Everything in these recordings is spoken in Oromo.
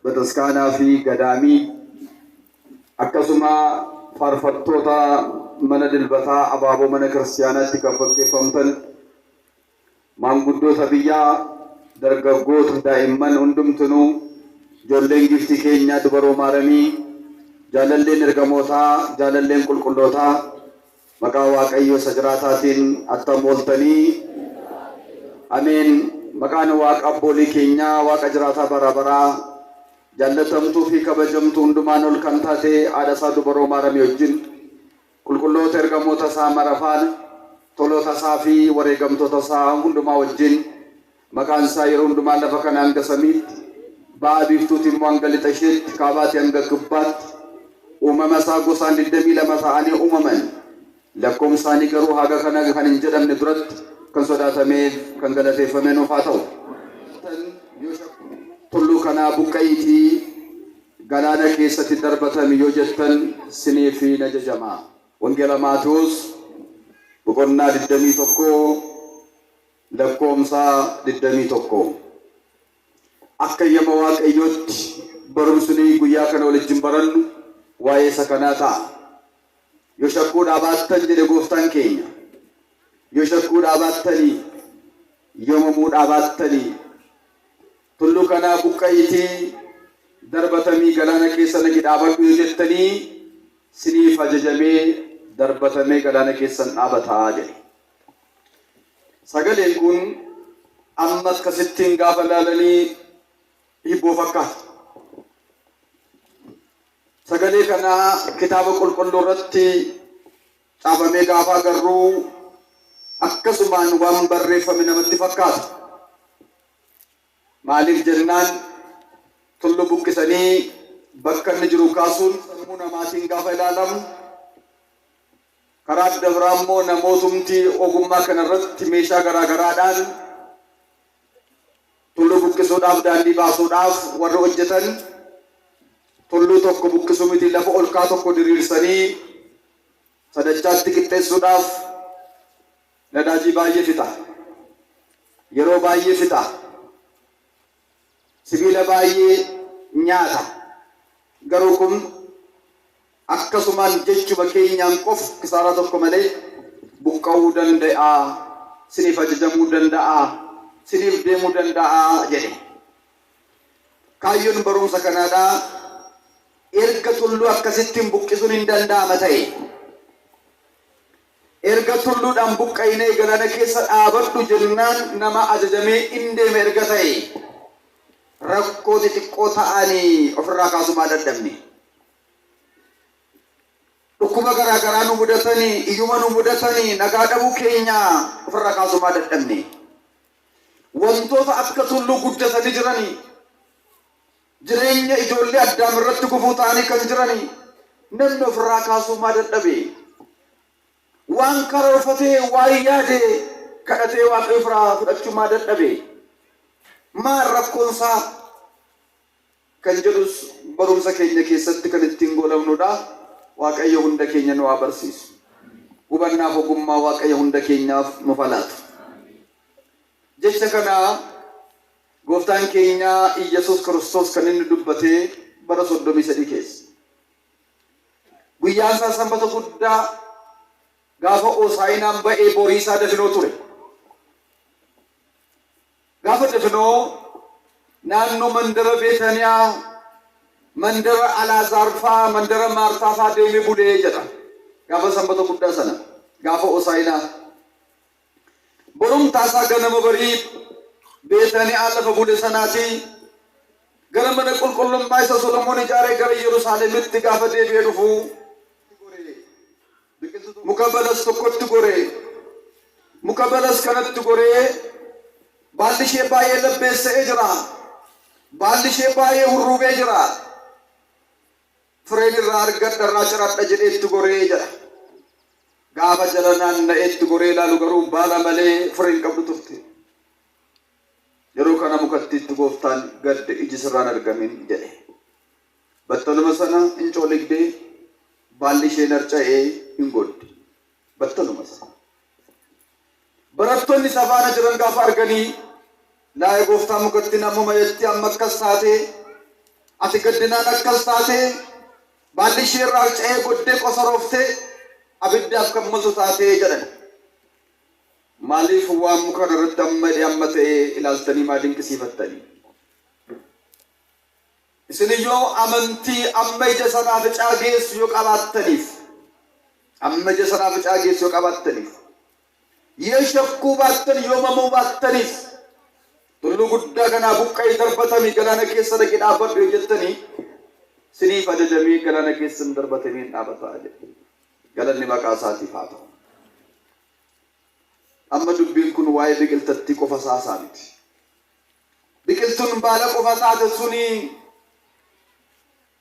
Bataskaanaa fi gadaamii akkasuma faarfattoota mana dilbataa abaaboo mana kiristaanaatti kan fakkeeffamtan maanguddoota biyyaa dargaggoota daa'imman hundumtunuu ijoolleen giftii keenyaa dubaroo maaramii jaalalleen ergamootaa jaalalleen qulqullootaa maqaa waaqayyoo isa jiraataatiin attam ooltanii ameen. Maqaan waaqa abboolii keenyaa waaqa jiraataa bara baraa jaallatamtuu fi kabajamtuu hundumaan ol kan taate haadha isaa dubaroo maaramii wajjin qulqulloota ergamoota isaa marafaan toloota isaa fi wareegamtoota isaa hundumaa wajjin maqaan isaa yeroo hundumaa lafa kana hanga samiitti ba'a biiftuutiin immoo hanga lixa isheetti kaabaatti hanga kibbaatti uumama isaa gosaan 22 ta'anii uumaman lakkoomsaanii garuu haga kana kan hin jedhamne duratti kan sodaatamee kan galateeffamee nuuf haa ta'u. Tullu kana buqqa'iitii galaana keessatti darbatame yoo jettan sinii fi najajamaa. Wangeela Maatewos boqonnaa 21 lakkoomsaa 21. Akka yama waaqayyootti barumsni guyyaa kana waliin barannu waa'ee isa kanaa ta'a. Yoo shakkuu dhaabattan jedhe gooftaan keenya. Yoo shakkuu dhaabattanii yoomamuu dhaabattanii tullu kana buqqa'iitii darbatamii galaana keessa nagi dhaabadhu yoo jettanii siniif ajajamee darbatamee galaana keessan dhaabataa jedhe. Sagaleen kun amma akkasittiin gaafa laalanii hibboo fakkaata. Sagalee kana kitaaba qulqulluu irratti caafamee gaafa agarruu akkasumaan waan barreeffame namatti fakkaata. Maaliif jennaan tullu buqqisanii bakka inni jiru kaasuun sammuu namaatiin gaafa ilaalamu karaa adda biraa immoo namootumti ogummaa kanarratti meeshaa garaagaraadhaan tullu buqqisuudhaaf daandii baasuudhaaf warra hojjetan tullu tokko buqqisuu miti lafa olkaa tokko diriirsanii sadachaatti qixxeessuudhaaf nadaajii baay'ee fixa, yeroo baay'ee fixa, sibiila baay'ee nyaata. Garuu kun akkasumaan jechuma keenyaan qof kisaaraa tokko malee buqqa'uu danda'a, siniif ajajamuu danda'a, siniif deemuu danda'a jedhe. Kaayyoon barumsa kanaadhaa erga tullu akkasittiin buqqisuun hin danda'ama ta'e erga tulluudhaan buqqa'inee galaana keessa dhaabadhu jennaan nama ajajamee hin deeme erga ta'e rakkoo xixiqqoo ta'anii ofirraa kaasumaa dadhabne. Dhukkuba garaagaraa nu mudatanii iyyuma nu mudatanii nagaa dhabuu keenya ofirraa kaasumaa dadhabne. Wantoota akka tulluu guddatanii jiranii jireenya ijoollee addaam irratti gufuu ta'anii kan jiranii namni ofirraa kaasumaa dadhabe. Waan karoorfatee waan yaade kadhatee waaqayyo ofirraa fudhachuumaa dadhabe. Maal rakkoonsaa kan jedhus barumsa keenya keessatti kan ittiin goolabnudha. Waaqayyo hunda keenya nu haa barsiisu. Hubannaaf ogummaa waaqayyo hunda keenyaaf nu laatu. Jecha kana gooftaan keenya Iyyasuus Kiristoos kan inni dubbatee bara 33 keessa. Guyyaan isaa sanbata guddaa gaafa Hoosaa'inaan ba'ee borii isaa dafinoo ture. Gaafa dafinoo naannoo mandara Beetaniyaa, mandara Alaazaarfaa, mandara Maartaafaa deemee bulee jedha. Gaafa sanbata guddaa sana gaafa Hoosaa'inaa borumtaasaa ganama barii Beetaniyaa lafa bule sanaatii gara mana qulqullummaa isa Solomoon ijaaree gara Yerusaalemitti gaafa deebi'ee dhufu muka balas tokkotti goree muka balas kanatti goree baalli ishee baay'ee labbeessa'ee jira, baalli ishee baay'ee hurruubee jira, fireen irraa argadha irraa ciradha jedhee itti goree jedha. Gaafa jala naanna'ee itti goree ilaalu garuu baala malee fireen qabdu turte. Yeroo kana mukatti itti gooftaan gadde iji sirraan argamin jedhe. Battaluma sana hin cooligdee baalli isheen harca'ee hin goddi. Battaluma sana. Barattoonni isa faana jiran gaafa arganii laa'ee gooftaa mukatti namuma jetti amma akkas taate ati gaddinaan akkas taate baalli ishee irraa harca'ee goddee qosorooftee abiddaaf kan masu taatee jedhan. Maaliif waan muka irratti amma ta'ee ilaaltanii maa dinqisiifattanii? Isin yoo amantii amma ija sanaaf caageessu yoo qabaattaniif yoo shakkuu baattan yoo mamuu baattaniif tulluu guddaa kanaa buqqa'ii darbatamii galaana keessa dhaqee dhaabbadhu yoo jettanii siniif ajajamee galaana keessa hin darbatamee hin dhaabataa jedhe. Galanni maqaa isaatiif haa ta'u. Amma dubbiin kun waa'ee biqiltattii qofa isaa miti. Biqiltuun baala qofa taate suni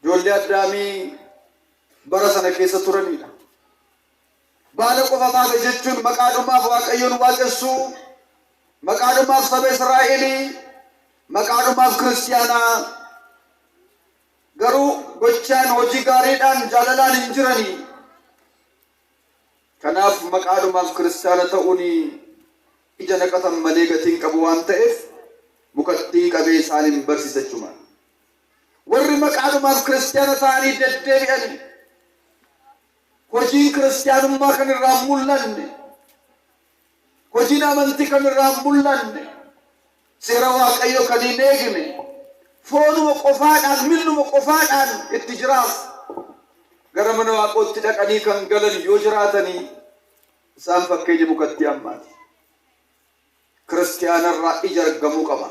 ijoollee Addaamii bara sana keessa turanidha. Baala qofa taate jechuun maqaadhumaaf Waaqayyoon waaqessuu, maqaadhumaaf saba Israa'elii, maqaadhumaaf kiristiyaanaa garuu gochaan hojii gaariidhaan jaalalaan hin jiranii. Kanaaf maqaadhumaaf kiristiyaana ta'uun ija naqatan malee gatiin qabu waan ta'eef mukattii qabee isaan hin barsiisachuma. Warri maqaadhumaaf kiristiyaana ta'anii deddeebi'anii hojiin kiristiyaanummaa kan irraa mul'anne, hojiin amantii kan irraa mul'anne, seera Waaqayyoo kan hin eegne, foonuma qofaadhaan, milluma qofaadhaan itti jiraaf gara mana Waaqootti dhaqanii kan galan yoo jiraatanii isaan fakkeenya mukattii ammaati. Kiristiyaanarraa ija argamuu qaba.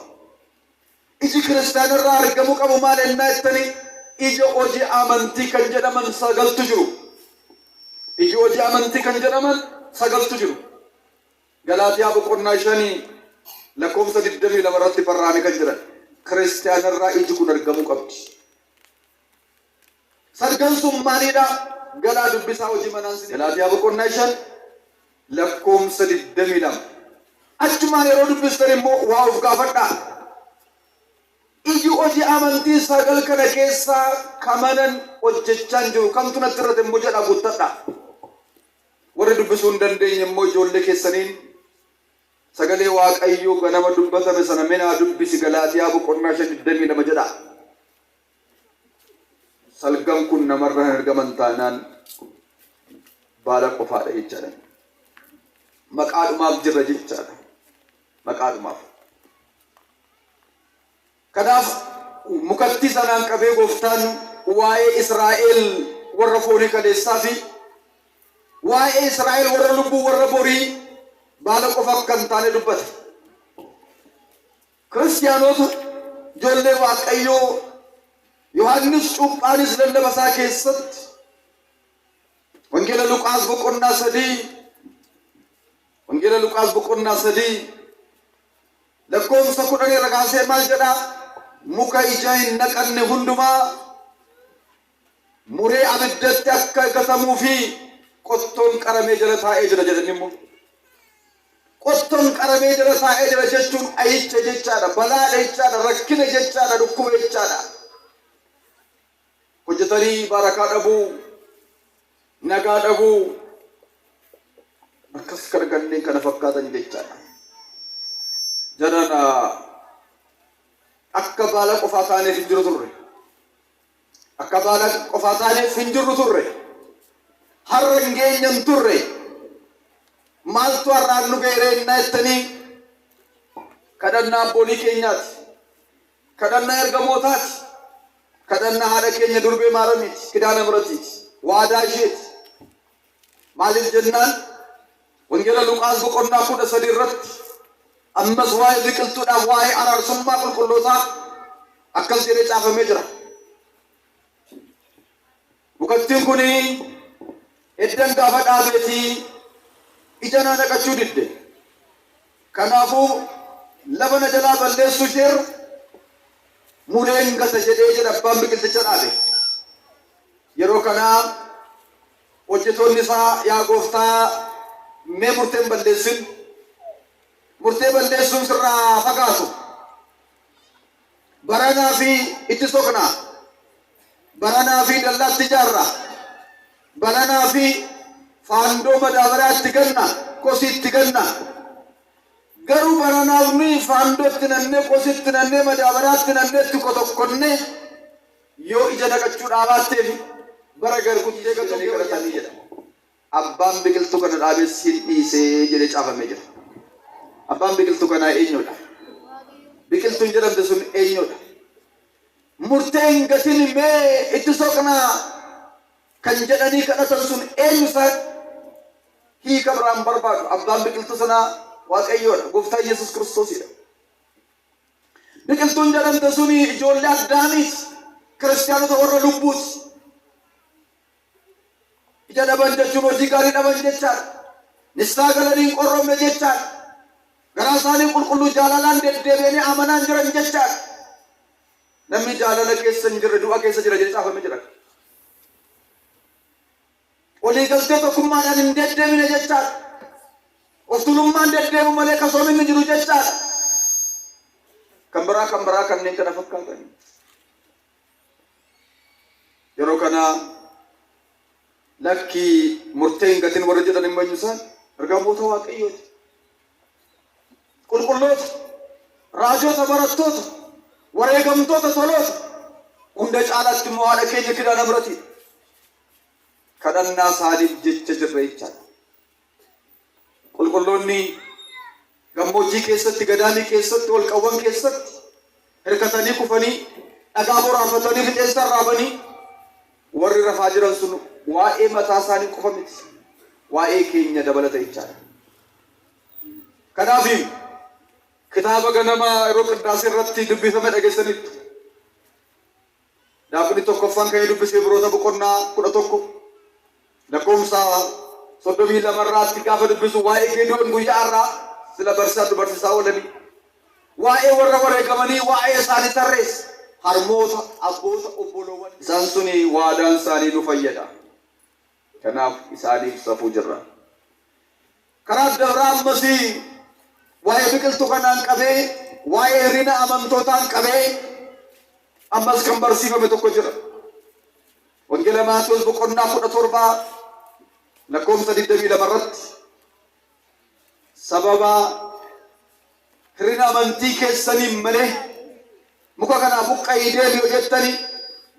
Iji kiristiyaanarraa argamuu qabu maal ennaa jettanii ija hojii amantii kan jedhaman sagaltu jiru. Iji hojii amantii kan jedhaman sagaltu jiru. Galaatiyaa boqonnaa 5 lakkoofsa 22 irratti barraa'anii kan jiran. Kiristiyaanarraa iji kun argamuu qabdi. Sagal sun maalidha? Galaa dubbisaa hojii manaan Galaatiyaa boqonnaa 5 lakkoofsa 22. Achumaan yeroo dubbistan immoo waa of gaafadhaa. Iji hojii amantii sagal kana keessaa kamanan hojjechaa hin jiru kamtu natti irratti immoo jedha guuttadha. Warri dubbisuu hin dandeenye immoo ijoollee keessaniin sagalee Waaqayyoo ganama dubbatame sana menaa dubbisi Galaatiyaa boqonnaa 5:22 jedha. Salgan kun namarra hin argaman taanaan baala qofaadha jechaadha. Maqaadhumaaf jirra jechaadha. Maqaadhumaaf. Kanaaf mukattii sanaan qabee gooftaan waa'ee Israa'el warra foonii kaleessaa fi waa'ee Israa'el warra lubbuu warra borii baala qofaaf kan taane dubbate. Kiristiyaanota ijoollee Waaqayyoo Yohaannis Cuuphaanis lallabasaa keessatti Wangeela Luqaas boqonnaa 3 lakkoofsa 10 irra kaasee maal jedha? Muka ija hin naqanne hundumaa muree abiddatti akka gatamuu fi qottoon qaramee jala taa'ee jira jedhani immoo. Qottoon qaramee jala taa'ee jira jechuun ayicha jechaadha, balaadha jechaadha, rakkina jechaadha, dhukkuba jechaadha. Hojjetanii barakaa dhabuu, nagaa dhabuu, akkas kanneen kana fakkaatan jechaadha. Jarana akka baala qofaa taaneef hin jiru turre. Akka baala qofaa taaneef hin jirru turre. Har'a hin geenye hin turre. Maaltu har'aan nu geeree innaa jettanii kadhannaa abboolii keenyaati. Kadhannaa ergamootaati. Kadhannaa haadha keenya durbee Maaramiiti. Kidaana Miratiiti. Waadaa isheeti. Maaliif jennaan Wangeela Luqaas boqonnaa 13 irratti ammas waa'ee biqiltuudhaaf waa'ee araarsummaa qulqullootaa akkas jedhee caafamee jira. Mukattiin kun eddan gaafa dhaabeetii ija naa naqachuu didde. Kanaafuu lafa na jalaa balleessu ishee mureen gata jedhee jedha abbaan biqilticha dhaabe. Yeroo kanaa hojjetoonni isaa yaa gooftaa mee murteen balleessin. Murtee balleessuun sirraa fagaatu. Baranaa fi itti soqnaa. Baranaa fi dallaatti ijaarra. bananaa fi faandoo madaabaraatti ganna kositti ganna. Garuu baranaaf nuyi faandootti nannee kositti nannee madaabaraatti nannee itti kotokkonne yoo ija naqachuu dhaabatteef bara garguttee gatanii kadhatanii jedha. Abbaan biqiltuu kana dhaabee siin dhiisee jedhee caafamee jira. Abbaan biqiltuu kanaa eenyudha? Biqiltuun jedhamte sun eenyudha? Murteen gatiin mee itti soqnaa kan jedhanii kadhatan sun eenyusaa hiika biraan barbaadu? Abbaan biqiltuu sanaa Waaqayyoodha, Gooftaa Yesuus Kiristoosidha. Biqiltuun jedhamte sun ijoollee Addaamiiti, kiristaanota warra lubbuuti. Ija dhaban jechuun hojii gaarii dhaban jechaadha. Nissaa galanii qorromne jechaadha. Garaa isaanii qulqulluu jaalalaan deddeebi'anii amanaan jiran jechaadha. Namni jaalala keessa hin jirre du'a keessa jira jedhee caafamee jira. Walii galtee tokkummaadhaan hin deddeebine jechaadha. Of tulummaan deddeebi'u malee kasoominni jiru jechaadha. Kan biraa kanneen kana fakkaatan. Yeroo kana lakki murteen gatiin warra jedhan hin banyusan ergamoota Waaqayyooti. Qulqulloota, raajota, barattoota, wareegamtoota, toloota hunda caalaatti immoo haadha keenya Kidaana Mihratiidha. Kadhannaa isaaniif jecha jirra jechaadha. Qulqulloonni gammoojjii keessatti, gadaamii keessatti, holqawwan keessatti hirkatanii kufanii dhagaa boraafatanii fixeensa raabanii warri rafaa jiran sun waa'ee mataa isaanii qofa miti, waa'ee keenya dabalata jechaadha. Kanaaf kitaaba ganamaa yeroo qiddaasii irratti dubbifame dhageessanitti daakuni tokkoffaan ka'ee dubbisee Ibroota boqonnaa 11 lakkoofsa 32 irratti gaafa dubbisu waa'ee Geediyoon guyyaa irraa sila barsiisaa oolanii waa'ee warra wareegamanii waa'ee isaanii tarreessa. Harmoota, abboota, obboloowwan isaan suni waadaan isaanii nu fayyada. Kanaaf isaaniif safuu jirra. Karaa dabraa ammasii waa'ee biqiltuu kanaan qabee waa'ee hirina amantootaan qabee ammas kan barsiifame tokko jira. Wangeela Maatewos boqonnaa 17 lakkoofsa 22 irratti sababa hirina amantii keessanii malee muka kana buqqa'ee deemi yoo jettani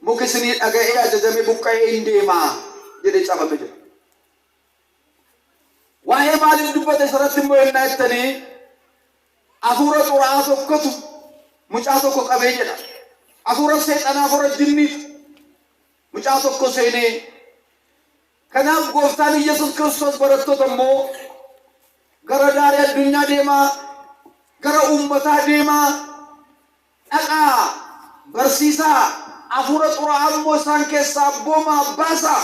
muki isinii dhaga'ee ajajame buqqa'ee hin deemaa jedhee caafame jira. Waa'ee maaliif dubbate isarratti immoo yennaa jettanii hafuura xuraa'aa tokkotu mucaa tokko qabee jedha. Hafuura seexanaa, hafuura jinniif mucaa tokko seenee. Kanaaf Gooftaan Yesuus Kiristoos barattoota immoo gara daarii addunyaa deemaa, gara uummataa deemaa, dhaqaa barsiisaa, hafuura xuraa'aa immoo isaan keessaa abboomaa baasaa.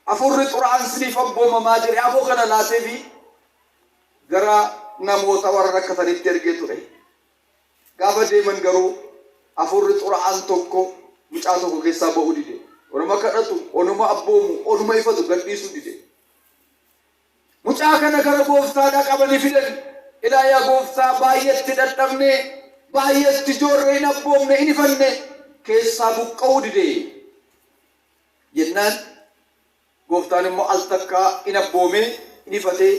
Hafuurri xuraa'aan isiniif abboomamaa jira. Aboo kana laatee fi gara namoota warra rakkatanitti ergee ture. Gaafa deeman garuu hafuurri xuraa'aan tokko mucaa tokko keessaa ba'uu dide. Onuma kadhatu, onuma abboomu, onuma ifatu gadhiisuu dide. Mucaa kana gara Gooftaadhaa qabanii fidan. Ilaa yaa Gooftaa baay'eetti dadhabnee, baay'eetti ijoollee hin abboomne, hin ifanne keessaa buqqa'uu dide. Jennaan Gooftaan immoo al takkaa hin abboomee, hin ifatee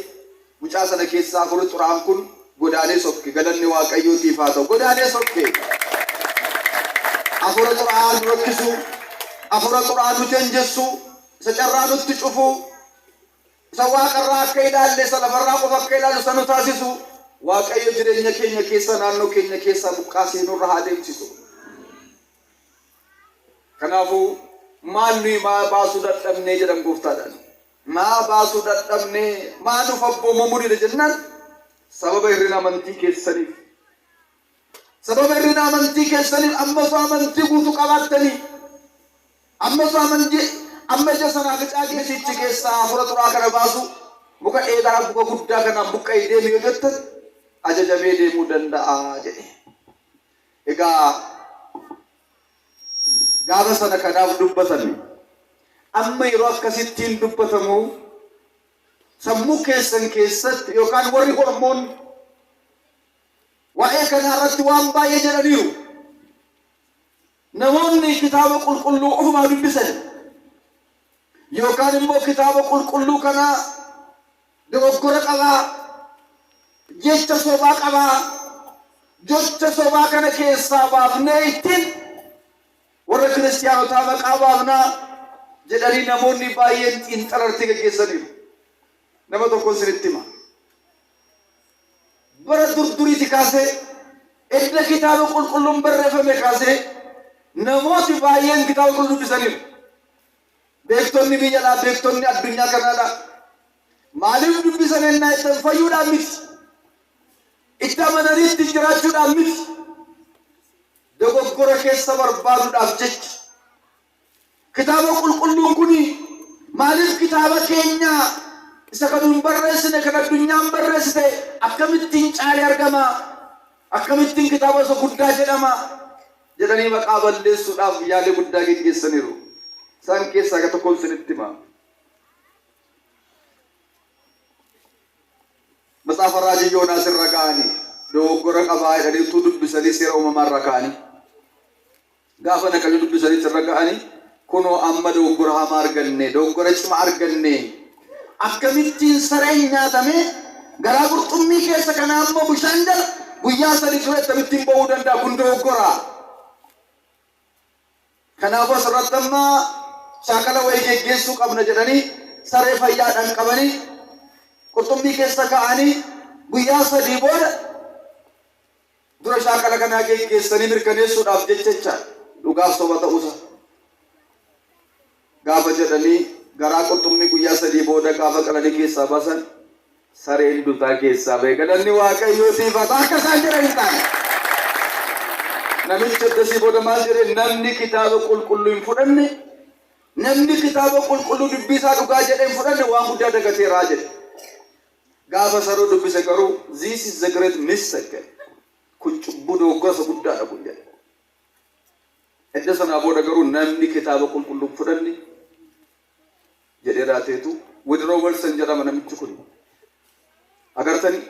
mucaa sana keessaa hafuurri xuraa'aan kun godaanee sokke. Galanni Waaqayyootiif haa ta'u. Godaanee sokke. Hafuura xuraa'aa nu rakkisu, hafuura xuraa'aa nu jeenjessu, isa carraa nutti cufu, isa waaqarraa akka ilaalle, isa lafarraa qofa akka ilaallu isa nu taasisu Waaqayyo jireenya keenya keessa, naannoo keenya keessa buqqaasee nurra haa deemsisu. Kanaafuu maal nuyi maa baasuu dadhabnee jedhan Gooftaadhaan. Maa baasuu dadhabnee, maa nuuf abboomamu dide jennaan sababa hirrina amantii keessaniif. Sababa hirrina amantii keessaniif ammas amantii guutuu qabaattanii ammas amantii amma ija sanaa ficaa geessichi keessaa hafuura xuraa'aa kana baasu muka dheedaa muka guddaa kanaan buqqa'ee deeme yoo jettan ajajamee deemuu danda'a jedhe. Egaa gaafa sana kanaaf dubbatame amma yeroo akkasittiin dubbatamu sammuu keessan keessatti yookaan warri hormoon waa'ee kanaa irratti waan baay'ee jedhaniiru. Namoonni kitaaba qulqulluu ofumaa dubbisan yookaan immoo kitaaba qulqulluu kana dogoggora qabaa, jecha sobaa qabaa, jecha sobaa kana keessaa baafnee ittiin warra kiristaanotaa maqaa baafnaa jedhanii namoonni baay'een xiinxalanii gaggeessaniiru. Nama tokkoon sinitti hima. Bara durduriiti kaasee edda kitaaba qulqulluun barreeffame kaasee namooti baay'een kitaaba qulqulluu dubbisaniiru. Beektonni biyya laa, beektonni addunyaa kanaadha. Maaliif dubbisan ennaa ittiin fayyuudhaan miti. Itti amananii ittiin jiraachuudhaan miti. Dogoggora keessa barbaaduudhaaf jecha. Kitaaba qulqulluun kuni maaliif kitaaba keenya isa kanuun barreessine kan addunyaan barreessite akkamittiin caalee argama, akkamittiin kitaaba isa guddaa jedhama jedhanii maqaa balleessuudhaaf yaalii guddaa gaggeessaniiru. Isaan keessaa akka tokkoon isinitti hima. Matsaafa raajii Yoonaas irra ka'anii dogoggora qabaa jedhanii utuu dubbisanii seera uumamaa irra ka'anii gaafa naqanii dubbisanii irra ka'anii kunoo amma dogoggora hamaa arganne, dogoggora cimaa arganne. Akkamittiin sareen nyaatame garaa qurxummii keessa kana ammoo bishaan jala guyyaa 3 ture akkamittiin ba'uu danda'a? Kun dogoggora. Kanaafuu asirratti amma shaakala wayii geggeessuu qabna jedhanii saree fayyaadhaan qabanii qurxummii keessa ka'anii guyyaa 3 booda dura shaakala kanaa geggeessanii mirkaneessuudhaaf jecha dhugaaf soba ta'uusa gaafa jedhanii garaa qurxummii guyyaa 3 booda gaafa qalanii keessaa baasan sareen dutaa keessaa ba'e. Galanni Waaqayyootiif akka isaan jedhan hin taane. Namichi addasii booda maal jedhe? Namni kitaaba qulqulluu hin fudhanne, namni kitaaba qulqulluu dubbisaa dhugaa jedhe hin fudhanne waan guddaa dagateeraa jedhe. Gaafa saroo dubbise garuu this is the great mistake. Kun cubbuu dogoggora guddaadha kun jedhe. Edda sanaa booda garuu namni kitaaba qulqulluu hin fudhanne jedhee raateetu Woodrow Wilson jedhama namichi kun. Agartanii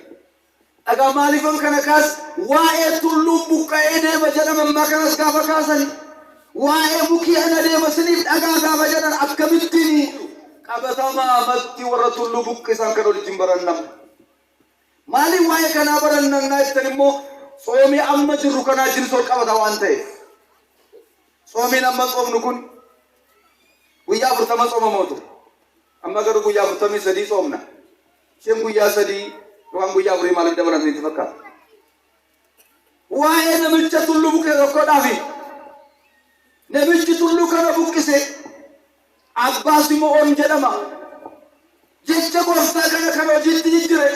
dhagaa maaliifan kana kaas waa'ee tulluu buqqa'ee deema jedhama ammaa kanas gaafa kaasani waa'ee mukii ana deema siniif dhagaa gaafa jedhan akkamittiin qabatamaa amatti warra tulluu buqqisan kan waliin barannam. Maaliif waa'ee kanaa barannannaa jettan immoo soomii amma jirru kanaa jiru qabata waan ta'eef. Soomiin amma soomnu kun guyyaa 40 soomamoo ture. Amma garuu guyyaa 43 soomna. Isheen guyyaa 3 yookaan guyyaa 4 maaliif dabalamne itti fakkaata? Waa'ee namicha tulluu buqqee tokkodhaafi namichi tulluu kana buqqise Abbaa Simo'oon jedhama. Jecha gooftaa kana kan hojiitti jijjiire.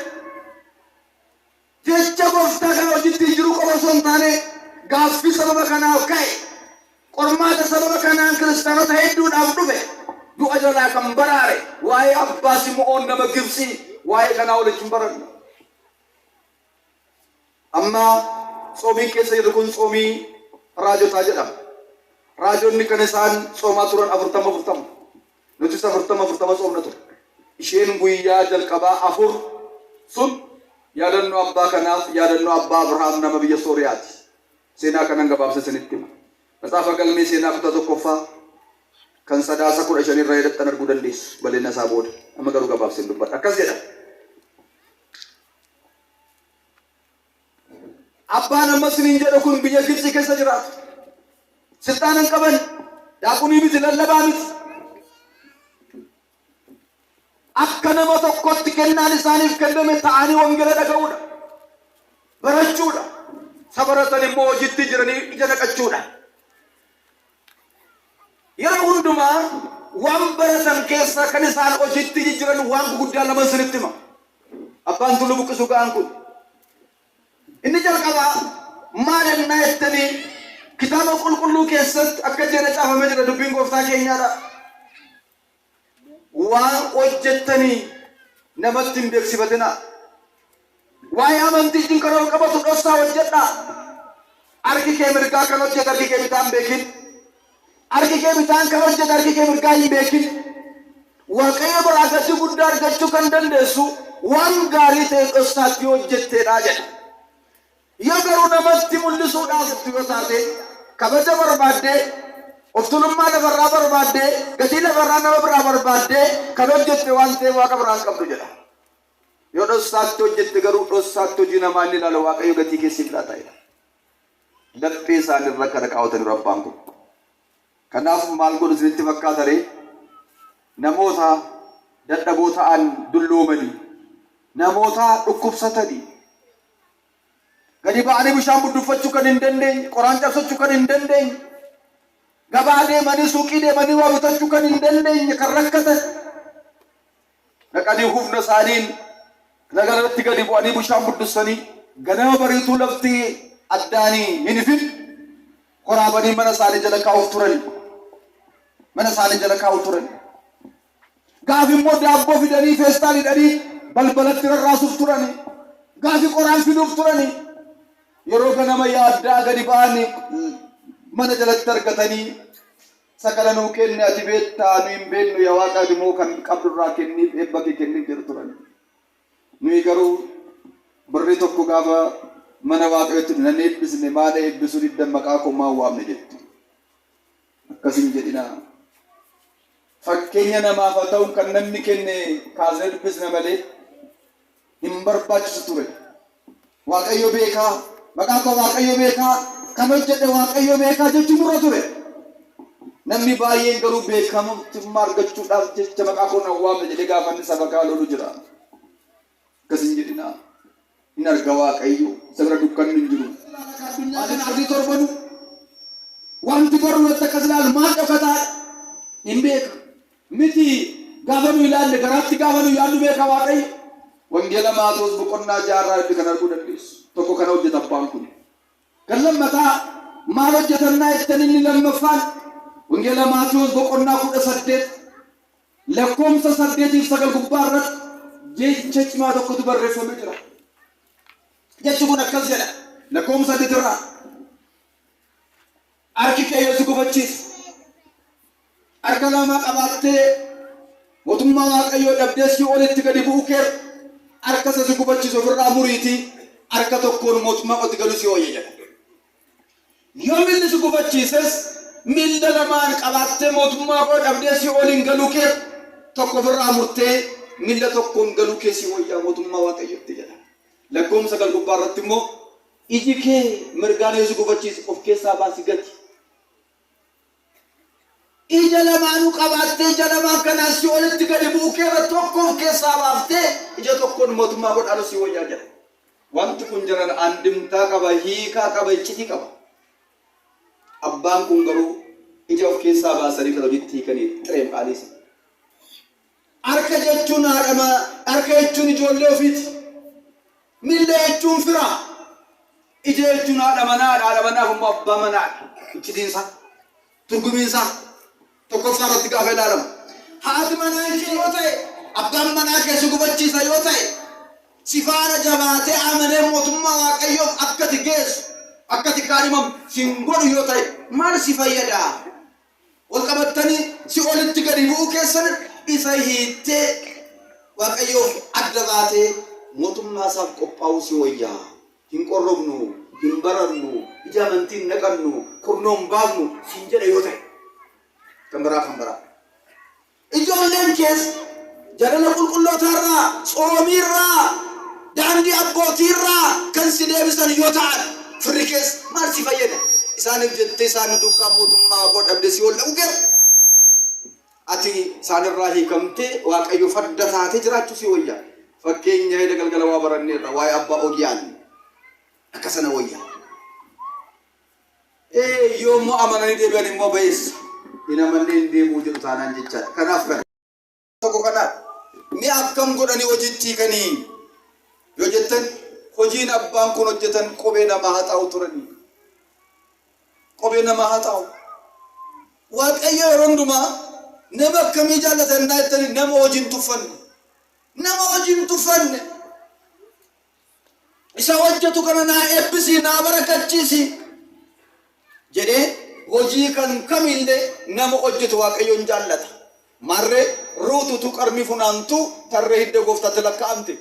Jecha gooftaa kana hojiitti jijjiiruu qofa osoo hin taane gaaffii sababa kanaaf ka'e qormaata sababa kanaan kiristaanota hedduudhaaf dhufe. Du'a jalaa kan baraare waa'ee Abbaa Simo'oon nama Gibsii waa'ee kanaa waliin baranna. Amma soomii keessa jiru kun soomii raajotaa jedhama. Raajonni kan isaan soomaa turan 40. Nuti 40 soomna ture. Isheen guyyaa jalqabaa 4 sun yaadannoo abbaa kanaaf yaadannoo abbaa Abrahaam nama biyya Sooriyaati. Seenaa kanan gabaabsa isinitti hima. Matsaafa galmee seenaa 1 kan sadaasa 15 irraa hidhattan arguu dandeessu bal'ina isaa booda. Amma garuu gabaabseen dubbadha. Akkas jedha. Abbaan amma siniin jedhu kun biyya Gibsii keessa jiraatu. Silxaana hin qaban, daaqunii miti, lallabaa miti. Akka nama tokkotti kennaan isaaniif kenname ta'anii wangeela dhaga'uudha. Barachuudha. Sabaratan immoo hojiitti jiranii ija naqachuudha. Yeroo hundumaa waan baratan keessa kan isaan hojiitti jiran waan guddaa lama sinitti hima. Abbaan tulluu buqqisuu ga'an kun. Inni jalqabaa maal ennaa jettanii kitaaba qulqulluu keessatti akka jedha caafamee jira dubbiin gooftaa keenyaadha. Waan hojjettanii namatti hin beeksifatinaa. Waa'ee amantiitiin kan ol qabatu dhoksaa hojjedhaa. Harki kee mirgaa kan hojjetu harki kee bitaa hin beekin. Harki kee bitaan kan hojjetu harki kee mirgaa hin beekin. Waaqayyo biraa gatii guddaa argachuu kan dandeessu waan gaarii ta'e dhoksaatti hojjetteedha jedha. Yoo garuu namatti mul'isuudhaaf itti yoo taate kabaja barbaadde Oftulummaa lafarraa barbaadde gatii lafarraa nama biraa barbaadde kan hojjette waan ta'eef waaqa biraan qabdu jedha. Yoo dhossaatti hojjette garuu dhossaatti hojii namaa inni ilaala waaqayyo gatii keessi filata jedha. Laphee isaanirra kana kaawwatanii rabbaan kun. Kanaaf maal godhu isinitti fakkaata ree? Namoota dadhaboo ta'an dulloomanii, namoota dhukkubsatanii, gadi ba'anii bishaan budduffachuu kan hin dandeenye, qoraan cabsachuu kan hin dandeenye, gabaa deemanii suuqii deemanii waa bitachuu kan hin dandeenye kan rakkatan, dhaqanii humna isaaniin nagarratti gadi bu'anii bishaan buddussanii ganama bariituu lafti addaanii hin ifin qoraabanii mana isaanii jala kaa'uuf turani. Mana isaanii jala kaa'uuf turani. Gaafi immoo daabboo fidanii feestaan hidhanii balbalatti rarraasuuf turani. Gaafi qoraan fiduuf turani. Yeroo ganama yaaddaa gadi ba'anii mana jalatti argatanii sakala nuu kenne ati beektaa nu hin beeknu yaa Waaqaa immoo kan qabdurraa kenniif eebba kee kenniif jedhu turani. Nuyi garuu birrii tokko gaafa mana waaqayyootti nan eebbisne maal eebbisuu diddan maqaa koo maa waamne jettu. Akkasiin jedhinaa. Fakkeenya namaaf haa ta'u kan namni kenne kaasnee dubbisne malee hin barbaachisu ture. Waaqayyo beekaa, maqaa koo waaqayyo beekaa, kan hojjedhe waaqayyo beekaa jechuun dura ture. Namni baay'een garuu beekamummaa argachuudhaaf jecha maqaa koo nan waamne jedhee gaafa inni saba kaa lolu jira. Akkasiin jedhinaa. In arga waaqayyo sabra dukkan hin jiru. Adin ardi torbanu wanti boru wata kaslal ma dhokata hin beeka. Miti gaafanu ilaalle garaatti gaafanu yaallu beeka waaqayyo. Wangeela Maatoos boqonnaa jaarraa itti kan arguu dandeessu. Tokko kana hojjeta abbaan kun. Kan lammataa maal hojjetannaa jettan inni lammaffaan Wangeela Maatoos boqonnaa 18 lakkoomsa 8-9 gubbaa irratti jecha cimaa tokkotu barreeffamee jira. Jechuun kun akkas jedha. Lakkoomsa 8 irraa harki kee yoo si gufachiise harka lama qabaattee mootummaa waaqayyoo dhabdee si olitti gadi bu'u kee harka si gufachiisu ofirraa muriitii harka tokkoon mootummaa qotti galu si hooyye jedha. Yoo milli si gufachiises milla lamaan qabaattee mootummaa koo dhabdee si oliin galu kee tokko ofirraa murtee milla tokkoon galu kee si hooyyaa mootummaa waaqayyootti jedha. Lakkoomsa gubbaa irratti immoo iji kee mirgaan yoo si gufachiise of keessaa baasi gati. Ija lamaanuu qabaattee ija lamaan kanaan si olitti gadi bu'u kee tokko of keessaa baaftee ija tokkoon mootummaa koo dhaalu si hooyyaa jedha. Wanti kun jiran andimtaa qaba, hiikaa qaba, iccitii qaba. Abbaan kun garuu ija of keessaa baasanii kan hojiitti hiikanii xireem qaaliisa. Harka jechuun haadhama, harka jechuun ijoollee ofiiti. Milla jechuun fira. Ija jechuun haadha manaaf immoo abbaa manaadha. Iccitiinsa, turgumiinsa tokkoffaa irratti gaafa ilaalamu. Haati manaa ishee yoo ta'e, abbaan manaa keessa gufachiisa yoo ta'e, si faana jabaatee amanee mootummaa waaqayyoof akkati geessu, akkati kaadhimamu sin godhu yoo ta'e maal si fayyada? Wal qabattanii si olitti gadi bu'uu keessan isa hiittee waaqayyoof adda baatee mootummaa isaaf qophaa'uu si wayyaa. Hin qorrobnu, hin barannu, ija amantiin naqannu, kurnoon baafnu siin jedha yoo ta'e. Kan biraa. Ijoolleen keessa jaalala qulqullootarraa, soomiirraa, daandii abbootiirraa kan si deebisan yoo ta'an firri keessa maal si fayyada? Isaaniif jettee isaan duukaa mootummaa koo dhabde si ol dha'u gara. Ati isaanirraa hiikamtee waaqayyo fadda taatee jiraachuu si wayyaa. Fakkeenya hidha galgala waa baranneerra waa'ee abbaa Odiyaan akkasana wayyaa. Yoommoo amananii deebi'an immoo ba'eessa. Hin amannee hin deemuu jedhu taanaan jechaadha. Kanaaf kana tokko kanaaf mi akkam godhanii hojiitti hiikanii yoo jettan hojiin abbaan kun hojjetan qubee namaa haa ta'u turanii. Qubee namaa haa ta'u. Waaqayyo yeroo hundumaa nama akkamii jaallatan naa jettanii nama hojiin tuffanne. Nama hojiin tuffanne. Isa hojjetu kana naa eebbisii naa barakachiisi jedhee hojii kan kamillee nama hojjetu waaqayyoon jaallata. Marree ruututu qarmii funaantu tarree hidda gooftaatti lakkaa'amte.